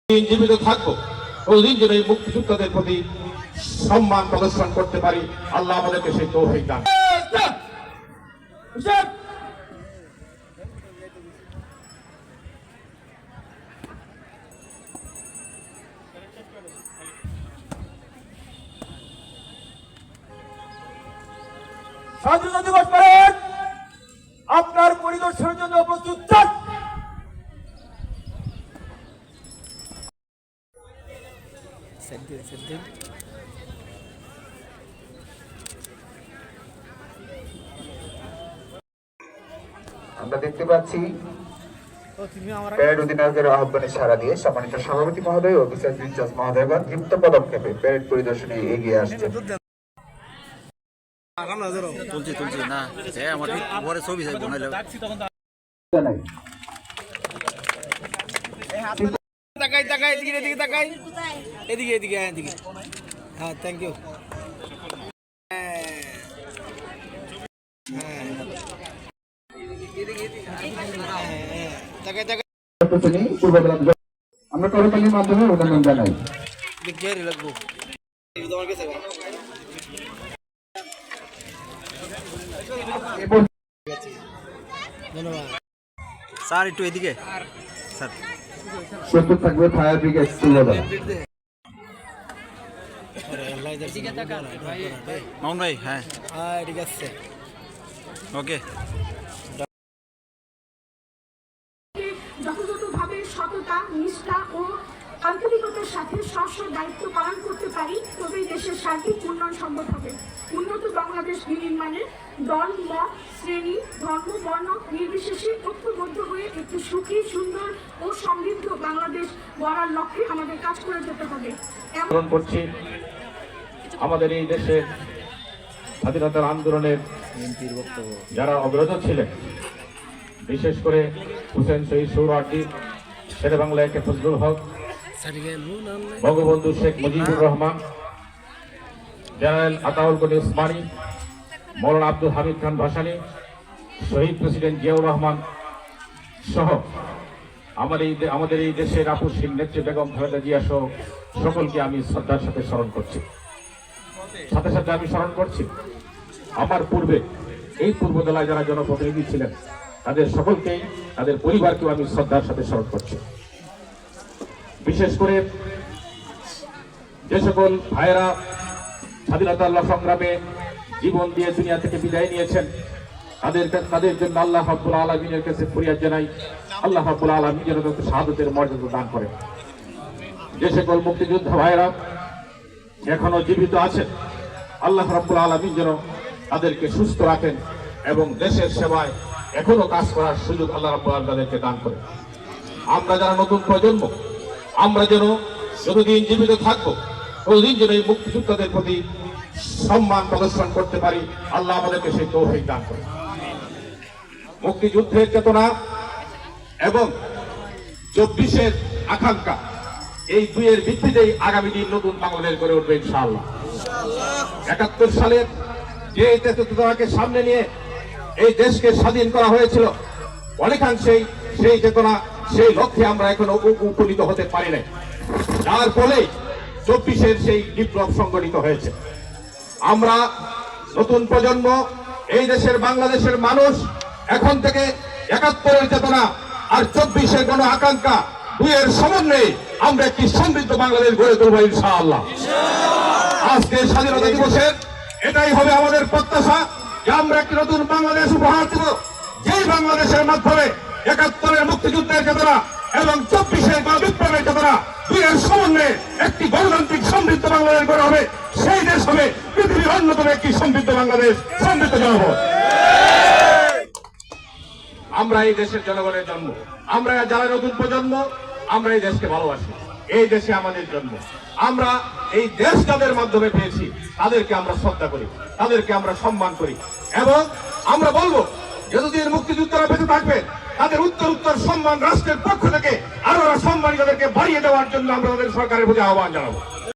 জীবিত থাকবো ততদিন যেন এই মুক্তিযোদ্ধাদের প্রতি সম্মান প্রদর্শন করতে পারি। আল্লাহ আমাদেরকে সেই তৌফিক দান। স্বাধীনতা দিবস প্যারেড আপনার পরিদর্শনের জন্য প্রস্তুত থাক। আমরা দেখতে পাচ্ছি প্যারেড অধিনায়কের আহ্বানে সাড়া দিয়ে সম্মানিত সভাপতি মহোদয় ও বিচার জজ মহোদয়গণ যুক্ত পদক্ষেপে প্যারেড পরিদর্শনে এগিয়ে আসছেন। তুলছি না আমার পরে ছবি চাই বানাইলাম। তাকাই এদিকে তাকাই এদিকে হ্যাঁ থ্যাংক ইউ। আমরা করতালির মাধ্যমে অভিনন্দন জানাই। লাগবো স্যার একটু এদিকে স্যার প্রস্তুত থাকবে ফায়ার ব্রিগেড মামুন ভাই। হ্যাঁ ঠিক আছে ওকে। যথাযথভাবে সততা, নিষ্ঠা ও আন্তরিকতার সাথে স্ব দায়িত্ব পালন করতে পারি, তবেই দেশের সার্বিক উন্নয়ন সম্ভব হবে। উন্নত বাংলাদেশ বিনির্মাণে দল, মত, শ্রেণী, ধর্ম, বর্ণ নির্বিশেষে ঐক্যবদ্ধ হয়ে একটি সুখী, সুন্দর ও সমৃদ্ধ বাংলাদেশ গড়ার লক্ষ্যে আমাদের কাজ করে যেতে হবে। করছি আমাদের এই দেশের স্বাধীনতার আন্দোলনের যারা অগ্রজ ছিলেন, বিশেষ করে হুসেন শহীদ সোহরাওয়ার্দী, শেরে বাংলা একে ফজলুল হক, বঙ্গবন্ধু শেখ মুজিবুর রহমান, জেনারেল আতাউল গনি উসমানী, মৌলানা আব্দুল হামিদ খান ভাসানী, শহীদ প্রেসিডেন্ট জিয়াউর রহমান সহ আমাদের এই দেশের আপসহীন নেত্রী বেগম খালেদা জিয়া সহ সকলকে আমি শ্রদ্ধার সাথে স্মরণ করছি। সাথে সাথে আমি স্মরণ করছি আমার পূর্বে এই পূর্বদলায় যারা জনপ্রতিনিধি ছিলেন তাদের সকলকেই, তাদের পরিবারকেও আমি শ্রদ্ধার সাথে স্মরণ করছি। বিশেষ করে যে সকল ভাইয়েরা স্বাধীনতা সংগ্রামে জীবন দিয়ে দুনিয়া থেকে বিদায় নিয়েছেন, তাদের জন্য আল্লাহ রাব্বুল আলামিনের কাছে ফরিয়াদ জানাই, আল্লাহ রাব্বুল আলামিন যেন তাদের শাহাদাতের মর্যাদা দান করেন। যে সকল মুক্তিযোদ্ধা ভাইয়েরা এখনো জীবিত আছেন, আল্লাহ রাব্বুল আলামিন যেন তাদেরকে সুস্থ রাখেন এবং দেশের সেবায় এখনো কাজ করার সুযোগ আল্লাহ রাব্বুল আলামিন তাদেরকে দান করেন। আমরা যারা নতুন প্রজন্ম, আমরা যেন যতদিন জীবিত থাকবো ততদিন যেন এই মুক্তিযোদ্ধাদের প্রতি সম্মান প্রদর্শন করতে পারি। আল্লাহ আমাদেরকে সেই তৌফিক দান করেন। মুক্তিযুদ্ধের চেতনা এবং 24-এর আকাঙ্ক্ষা, এই দুইয়ের ভিত্তিতেই আগামী দিন নতুন বাংলাদেশ গড়ে উঠবে ইনশাআল্লাহ। 71 সালের যে চেতনাকে সামনে নিয়ে এই দেশকে স্বাধীন করা হয়েছিল, অনেকাংশেই সেই চেতনা, সেই লক্ষ্যে আমরা এখনো উপনীত হতে পারি নাই, যার ফলে 24-এর সেই বিপ্লব সংগঠিত হয়েছে। আমরা নতুন প্রজন্ম, এই দেশের বাংলাদেশের মানুষ এখন থেকে 71-এর চেতনা আর 24-এর গণ আকাঙ্ক্ষা দুইয়ের সমন্বয়ে আমরা একটি সমৃদ্ধ বাংলাদেশ গড়ে তুলব ইনশাআল্লাহ। আজকে স্বাধীনতা দিবসের এটাই হবে আমাদের প্রত্যাশা যে আমরা একটি নতুন বাংলাদেশ উপহার দেব, যেই বাংলাদেশের মাধ্যমে 71-এর মুক্তিযুদ্ধের চেতনা এবং 24-এর বিপ্লবের চেতনা দুইয়ের সমন্বয়ে একটি গণতান্ত্রিক সমৃদ্ধ বাংলাদেশ গড়ে হবে। সেই দেশ হবে পৃথিবীর অন্যতম একটি সমৃদ্ধ বাংলাদেশ, সমৃদ্ধ জনগণ। আমরা এই দেশের জনগণের জন্ম, আমরা যারা নতুন প্রজন্ম, আমরা এই দেশকে ভালোবাসি, এই দেশে আমাদের জন্ম। আমরা এই দেশ যাদের মাধ্যমে পেয়েছি তাদেরকে আমরা শ্রদ্ধা করি, তাদেরকে আমরা সম্মান করি এবং আমরা বলবো যতদিন মুক্তিযুদ্ধরা বেঁচে থাকবে তাদের উত্তর সম্মান রাষ্ট্রের পক্ষ থেকে আরো সম্মান তাদেরকে বাড়িয়ে দেওয়ার জন্য আমরা তাদের সরকারের প্রতি আহ্বান জানাবো।